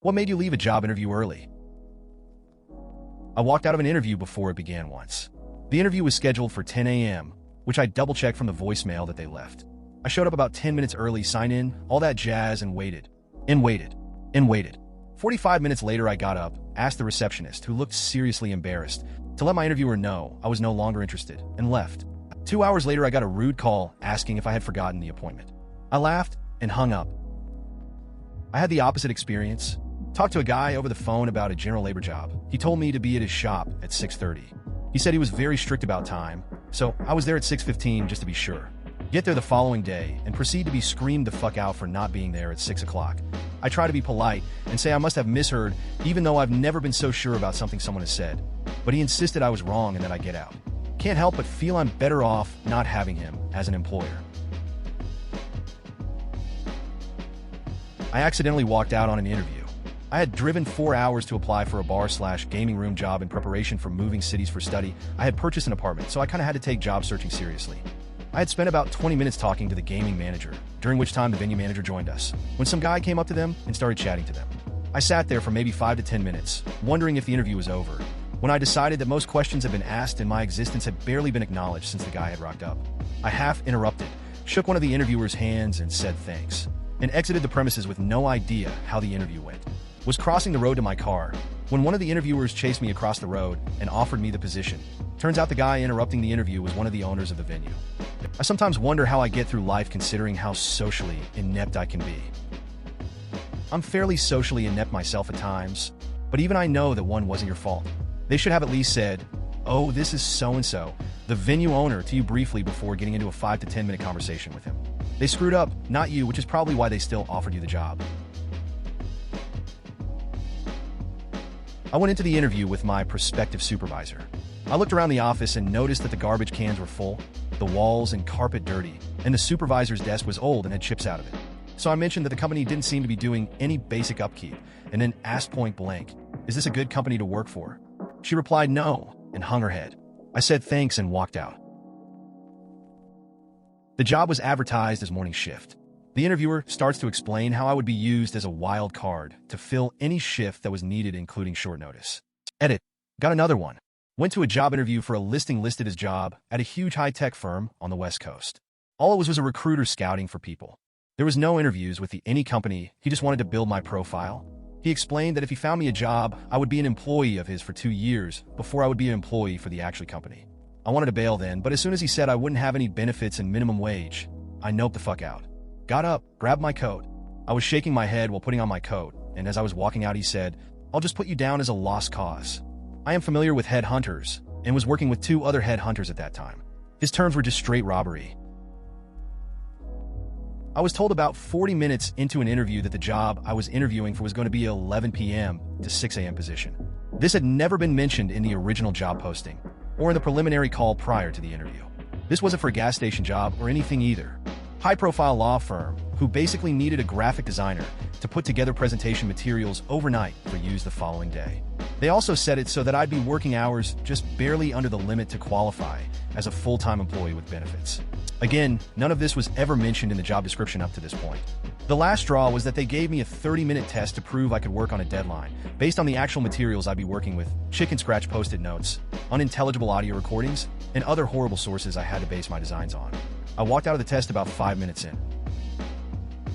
What made you leave a job interview early? I walked out of an interview before it began once. The interview was scheduled for 10 a.m., which I double-checked from the voicemail that they left. I showed up about 10 minutes early, signed in, all that jazz, and waited. 45 minutes later, I got up, asked the receptionist, who looked seriously embarrassed, to let my interviewer know I was no longer interested, and left. 2 hours later, I got a rude call asking if I had forgotten the appointment. I laughed and hung up. I had the opposite experience. Talked to a guy over the phone about a general labor job. He told me to be at his shop at 6:30. He said he was very strict about time, so I was there at 6:15 just to be sure. Get there the following day and proceed to be screamed the fuck out for not being there at 6 o'clock. I try to be polite and say I must have misheard, even though I've never been so sure about something someone has said. But he insisted I was wrong and that I get out. Can't help but feel I'm better off not having him as an employer. I accidentally walked out on an interview. I had driven 4 hours to apply for a bar/gaming room job in preparation for moving cities for study. I had purchased an apartment, so I kind of had to take job searching seriously. I had spent about 20 minutes talking to the gaming manager, during which time the venue manager joined us, when some guy came up to them and started chatting to them. I sat there for maybe 5 to 10 minutes, wondering if the interview was over, when I decided that most questions had been asked and my existence had barely been acknowledged since the guy had rocked up. I half interrupted, shook one of the interviewer's hands and said thanks, and exited the premises with no idea how the interview went. Was crossing the road to my car when one of the interviewers chased me across the road and offered me the position. Turns out the guy interrupting the interview was one of the owners of the venue. I sometimes wonder how I get through life considering how socially inept I can be. I'm fairly socially inept myself at times, but even I know that one wasn't your fault. They should have at least said, "Oh, this is so-and-so, the venue owner," to you briefly before getting into a 5 to 10 minute conversation with him. They screwed up, not you, which is probably why they still offered you the job. I went into the interview with my prospective supervisor. I looked around the office and noticed that the garbage cans were full, the walls and carpet dirty, and the supervisor's desk was old and had chips out of it. So I mentioned that the company didn't seem to be doing any basic upkeep, and then asked point blank, "Is this a good company to work for?" She replied no, and hung her head. I said thanks and walked out. The job was advertised as morning shift. The interviewer starts to explain how I would be used as a wild card to fill any shift that was needed, including short notice. Edit. Got another one. Went to a job interview for a listing listed as job at a huge high-tech firm on the West Coast. All it was a recruiter scouting for people. There was no interviews with any company. He just wanted to build my profile. He explained that if he found me a job, I would be an employee of his for 2 years before I would be an employee for the actual company. I wanted to bail then, but as soon as he said I wouldn't have any benefits and minimum wage, I noped the fuck out. Got up, grabbed my coat. I was shaking my head while putting on my coat, and as I was walking out, he said, "I'll just put you down as a lost cause." I am familiar with headhunters, and was working with 2 other headhunters at that time. His terms were just straight robbery. I was told about 40 minutes into an interview that the job I was interviewing for was going to be an 11 p.m. to 6 a.m. position. This had never been mentioned in the original job posting, or in the preliminary call prior to the interview. This wasn't for a gas station job or anything either. High-profile law firm who basically needed a graphic designer to put together presentation materials overnight for use the following day. They also said it so that I'd be working hours just barely under the limit to qualify as a full-time employee with benefits. Again, none of this was ever mentioned in the job description up to this point. The last straw was that they gave me a 30-minute test to prove I could work on a deadline, based on the actual materials I'd be working with, chicken scratch post-it notes, unintelligible audio recordings, and other horrible sources I had to base my designs on. I walked out of the test about 5 minutes in.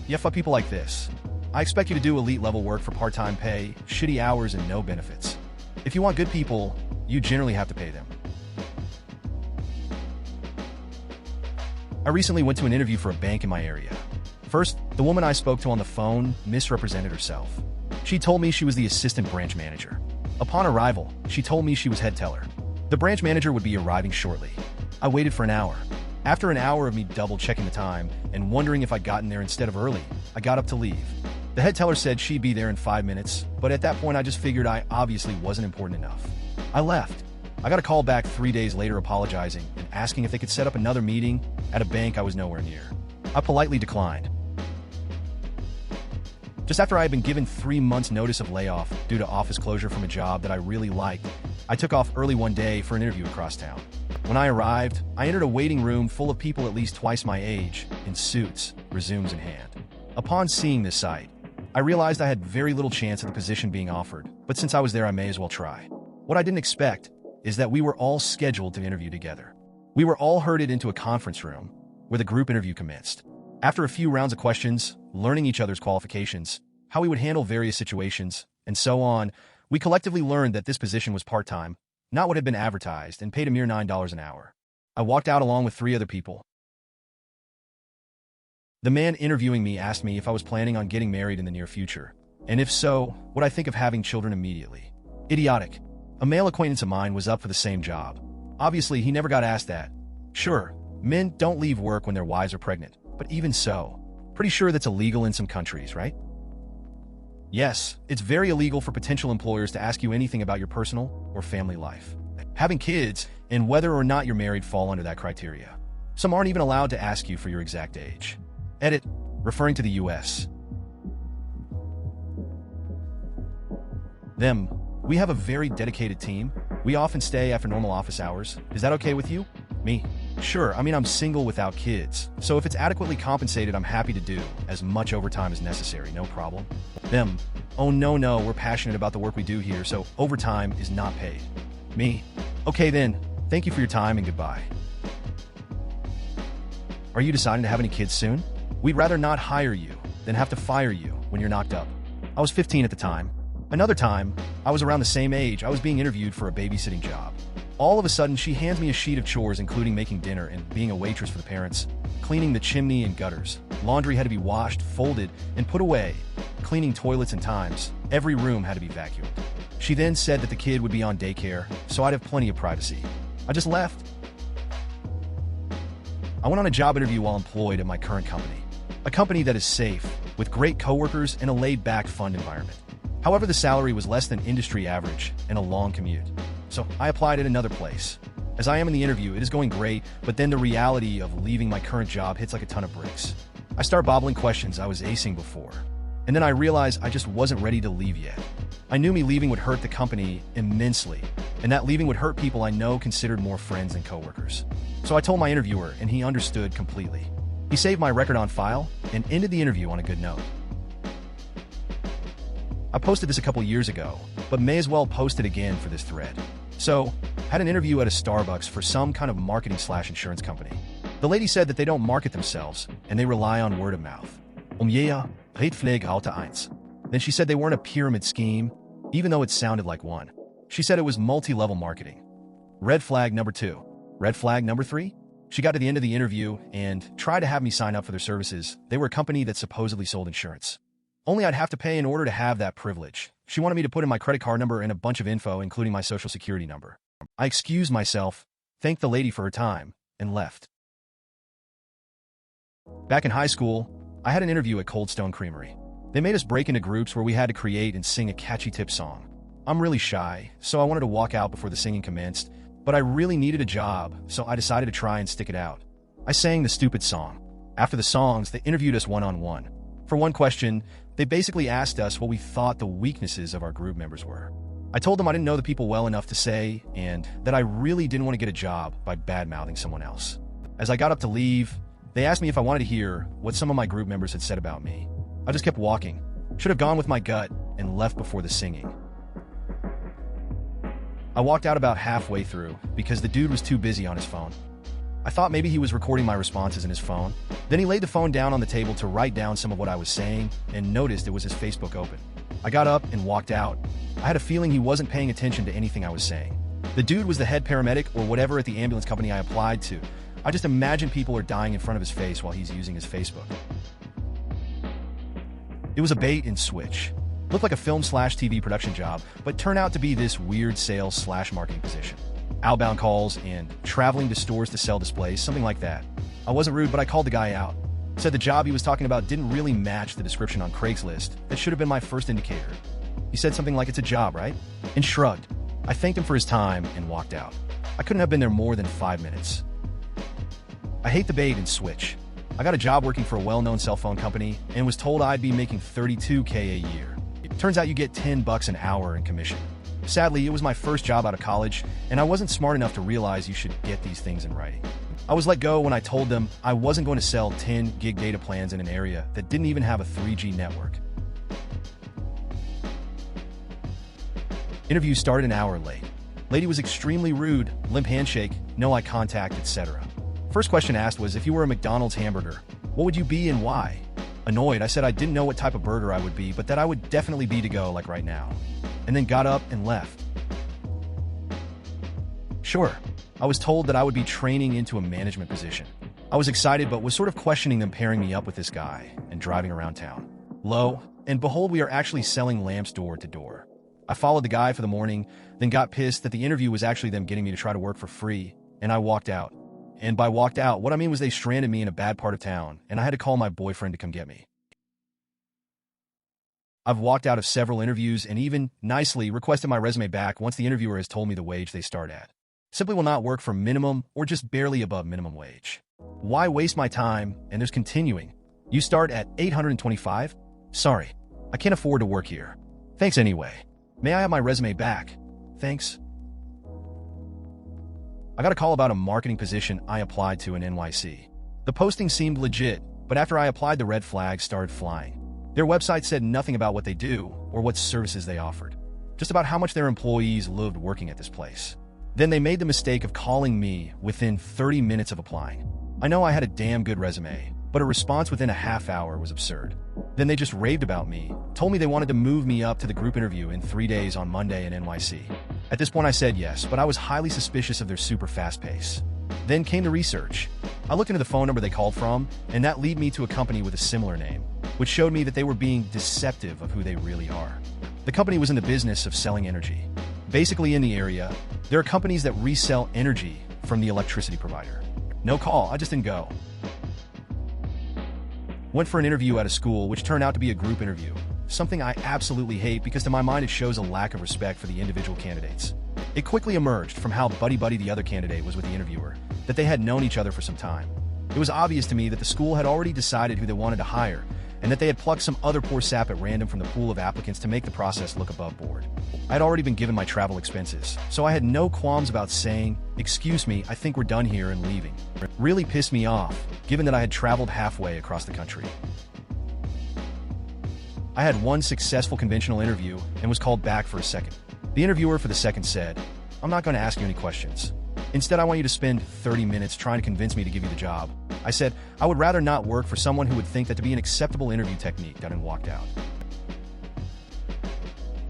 Yeah, fuck people like this. I expect you to do elite-level work for part-time pay, shitty hours, and no benefits. If you want good people, you generally have to pay them. I recently went to an interview for a bank in my area. First, the woman I spoke to on the phone misrepresented herself. She told me she was the assistant branch manager. Upon arrival, she told me she was head teller. The branch manager would be arriving shortly. I waited for an hour. After an hour of me double-checking the time and wondering if I'd gotten there instead of early, I got up to leave. The head teller said she'd be there in 5 minutes, but at that point I just figured I obviously wasn't important enough. I left. I got a call back 3 days later apologizing and asking if they could set up another meeting at a bank I was nowhere near. I politely declined. Just after I had been given 3 months' notice of layoff due to office closure from a job that I really liked, I took off early one day for an interview across town. When I arrived, I entered a waiting room full of people at least twice my age, in suits, resumes in hand. Upon seeing this sight, I realized I had very little chance of the position being offered, but since I was there, I may as well try. What I didn't expect is that we were all scheduled to interview together. We were all herded into a conference room where the group interview commenced. After a few rounds of questions, learning each other's qualifications, how we would handle various situations, and so on, we collectively learned that this position was part-time, not what had been advertised, and paid a mere $9 an hour. I walked out along with 3 other people. The man interviewing me asked me if I was planning on getting married in the near future, and if so, would I think of having children immediately. Idiotic. A male acquaintance of mine was up for the same job. Obviously, he never got asked that. Sure, men don't leave work when their wives are pregnant, but even so, pretty sure that's illegal in some countries, right? Yes, it's very illegal for potential employers to ask you anything about your personal or family life. Having kids and whether or not you're married fall under that criteria. Some aren't even allowed to ask you for your exact age. Edit, referring to the US. Them. We have a very dedicated team. We often stay after normal office hours. Is that okay with you? Me. Sure, I mean I'm single without kids, so if it's adequately compensated, I'm happy to do as much overtime as necessary, no problem. Them. Oh no, we're passionate about the work we do here, so overtime is not paid. Me. Okay then, thank you for your time and goodbye. Are you deciding to have any kids soon? We'd rather not hire you than have to fire you when you're knocked up. I was 15 at the time. Another time, I was around the same age, I was being interviewed for a babysitting job. All of a sudden, she hands me a sheet of chores, including making dinner and being a waitress for the parents, cleaning the chimney and gutters. Laundry had to be washed, folded, and put away, cleaning toilets and times. Every room had to be vacuumed. She then said that the kid would be on daycare, so I'd have plenty of privacy. I just left. I went on a job interview while employed at my current company. A company that is safe, with great coworkers and a laid-back, fun environment. However, the salary was less than industry average and a long commute. So I applied at another place. As I am in the interview, it is going great, but then the reality of leaving my current job hits like a ton of bricks. I start bobbling questions I was acing before. And then I realize I just wasn't ready to leave yet. I knew me leaving would hurt the company immensely, and that leaving would hurt people I know considered more friends than coworkers. So I told my interviewer, and he understood completely. He saved my record on file and ended the interview on a good note. I posted this a couple years ago, but may as well post it again for this thread. So, had an interview at a Starbucks for some kind of marketing/insurance company. The lady said that they don't market themselves, and they rely on word of mouth. Jeder red flag AITA 1. Then she said they weren't a pyramid scheme, even though it sounded like one. She said it was multi-level marketing. Red flag number 2. Red flag number 3? She got to the end of the interview and tried to have me sign up for their services. They were a company that supposedly sold insurance. Only I'd have to pay in order to have that privilege. She wanted me to put in my credit card number and a bunch of info, including my social security number. I excused myself, thanked the lady for her time, and left. Back in high school, I had an interview at Cold Stone Creamery. They made us break into groups where we had to create and sing a catchy tip song. I'm really shy, so I wanted to walk out before the singing commenced, but I really needed a job, so I decided to try and stick it out. I sang the stupid song. After the songs, they interviewed us one-on-one. For one question, they basically asked us what we thought the weaknesses of our group members were. I told them I didn't know the people well enough to say, and that I really didn't want to get a job by bad-mouthing someone else. As I got up to leave, they asked me if I wanted to hear what some of my group members had said about me. I just kept walking. Should have gone with my gut and left before the singing. I walked out about halfway through because the dude was too busy on his phone. I thought maybe he was recording my responses in his phone. Then he laid the phone down on the table to write down some of what I was saying and noticed it was his Facebook open. I got up and walked out. I had a feeling he wasn't paying attention to anything I was saying. The dude was the head paramedic or whatever at the ambulance company I applied to. I just imagine people are dying in front of his face while he's using his Facebook. It was a bait and switch. Looked like a film/TV production job, but turned out to be this weird sales/marketing position. Outbound calls and traveling to stores to sell displays, something like that. I wasn't rude, but I called the guy out. Said the job he was talking about didn't really match the description on Craigslist. That should have been my first indicator. He said something like, "It's a job, right?" And shrugged. I thanked him for his time and walked out. I couldn't have been there more than 5 minutes. I hate the bait and switch. I got a job working for a well-known cell phone company and was told I'd be making $32K a year. It turns out you get $10 an hour in commission. Sadly, it was my first job out of college, and I wasn't smart enough to realize you should get these things in writing. I was let go when I told them I wasn't going to sell 10 gig data plans in an area that didn't even have a 3G network. Interview started an hour late. Lady was extremely rude, limp handshake, no eye contact, etc. First question asked was, if you were a McDonald's hamburger, what would you be and why? Annoyed, I said I didn't know what type of burger I would be, but that I would definitely be to go, like right now. And then got up and left. Sure, I was told that I would be training into a management position. I was excited, but was sort of questioning them pairing me up with this guy and driving around town. Lo and behold, we are actually selling lamps door to door. I followed the guy for the morning, then got pissed that the interview was actually them getting me to try to work for free, and I walked out. And by walked out, what I mean was they stranded me in a bad part of town, and I had to call my boyfriend to come get me. I've walked out of several interviews and even, nicely, requested my resume back once the interviewer has told me the wage they start at. Simply will not work for minimum or just barely above minimum wage. Why waste my time? And there's continuing. You start at $825? Sorry, I can't afford to work here. Thanks anyway. May I have my resume back? Thanks. I got a call about a marketing position I applied to in NYC. The posting seemed legit, but after I applied, the red flags started flying. Their website said nothing about what they do or what services they offered, just about how much their employees loved working at this place. Then they made the mistake of calling me within 30 minutes of applying. I know I had a damn good resume, but a response within a half hour was absurd. Then they just raved about me, told me they wanted to move me up to the group interview in 3 days on Monday in NYC. At this point I said yes, but I was highly suspicious of their super fast pace. Then came the research. I looked into the phone number they called from, and that led me to a company with a similar name, which showed me that they were being deceptive of who they really are. The company was in the business of selling energy. Basically, in the area, there are companies that resell energy from the electricity provider. No call, I just didn't go. Went for an interview at a school, which turned out to be a group interview, something I absolutely hate because to my mind it shows a lack of respect for the individual candidates. It quickly emerged from how buddy-buddy the other candidate was with the interviewer, that they had known each other for some time. It was obvious to me that the school had already decided who they wanted to hire, and that they had plucked some other poor sap at random from the pool of applicants to make the process look above board. I had already been given my travel expenses, so I had no qualms about saying, "Excuse me, I think we're done here," and leaving. It really pissed me off, given that I had traveled halfway across the country. I had one successful conventional interview and was called back for a second. The interviewer for the second said, "I'm not going to ask you any questions. Instead, I want you to spend 30 minutes trying to convince me to give you the job." I said, I would rather not work for someone who would think that to be an acceptable interview technique, and walked out.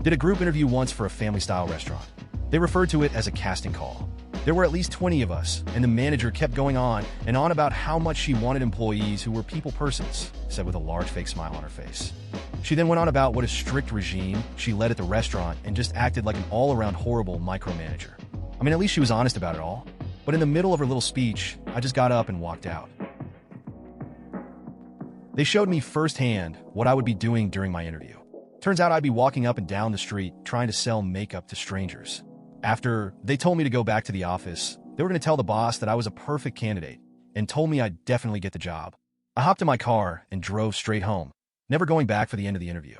Did a group interview once for a family-style restaurant. They referred to it as a casting call. There were at least 20 of us, and the manager kept going on and on about how much she wanted employees who were people persons, said with a large fake smile on her face. She then went on about what a strict regime she led at the restaurant and just acted like an all-around horrible micromanager. I mean, at least she was honest about it all. But in the middle of her little speech, I just got up and walked out. They showed me firsthand what I would be doing during my interview. Turns out I'd be walking up and down the street trying to sell makeup to strangers. After they told me to go back to the office, they were going to tell the boss that I was a perfect candidate and told me I'd definitely get the job. I hopped in my car and drove straight home, never going back for the end of the interview.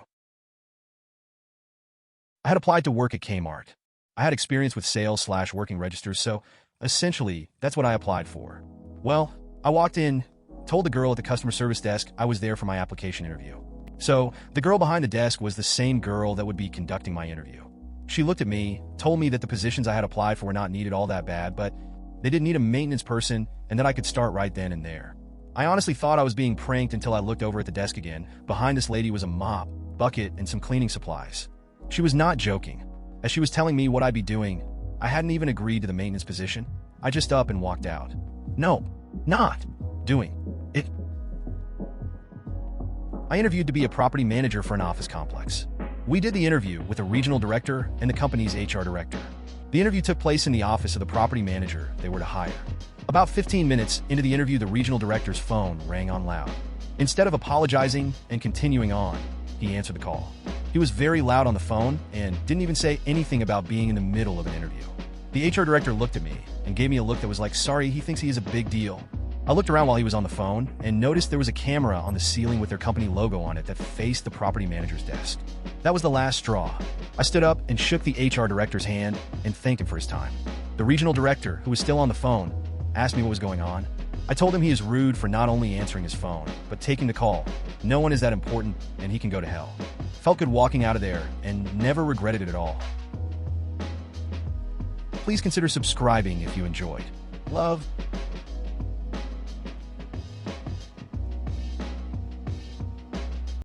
I had applied to work at Kmart. I had experience with sales/working registers, so essentially, that's what I applied for. Well, I walked in, told the girl at the customer service desk I was there for my application interview. So, the girl behind the desk was the same girl that would be conducting my interview. She looked at me, told me that the positions I had applied for were not needed all that bad, but they didn't need a maintenance person and that I could start right then and there. I honestly thought I was being pranked until I looked over at the desk again. Behind this lady was a mop, bucket, and some cleaning supplies. She was not joking. As she was telling me what I'd be doing, I hadn't even agreed to the maintenance position. I just up and walked out. No, not doing it. I interviewed to be a property manager for an office complex. We did the interview with the regional director and the company's HR director. The interview took place in the office of the property manager they were to hire. About 15 minutes into the interview, the regional director's phone rang on loud. Instead of apologizing and continuing on, he answered the call. He was very loud on the phone and didn't even say anything about being in the middle of an interview. The HR director looked at me and gave me a look that was like, sorry, he thinks he is a big deal. I looked around while he was on the phone and noticed there was a camera on the ceiling with their company logo on it that faced the property manager's desk. That was the last straw. I stood up and shook the HR director's hand and thanked him for his time. The regional director, who was still on the phone, asked me what was going on. I told him he is rude for not only answering his phone, but taking the call. No one is that important, and he can go to hell. Felt good walking out of there, and never regretted it at all. please consider subscribing if you enjoyed. Love.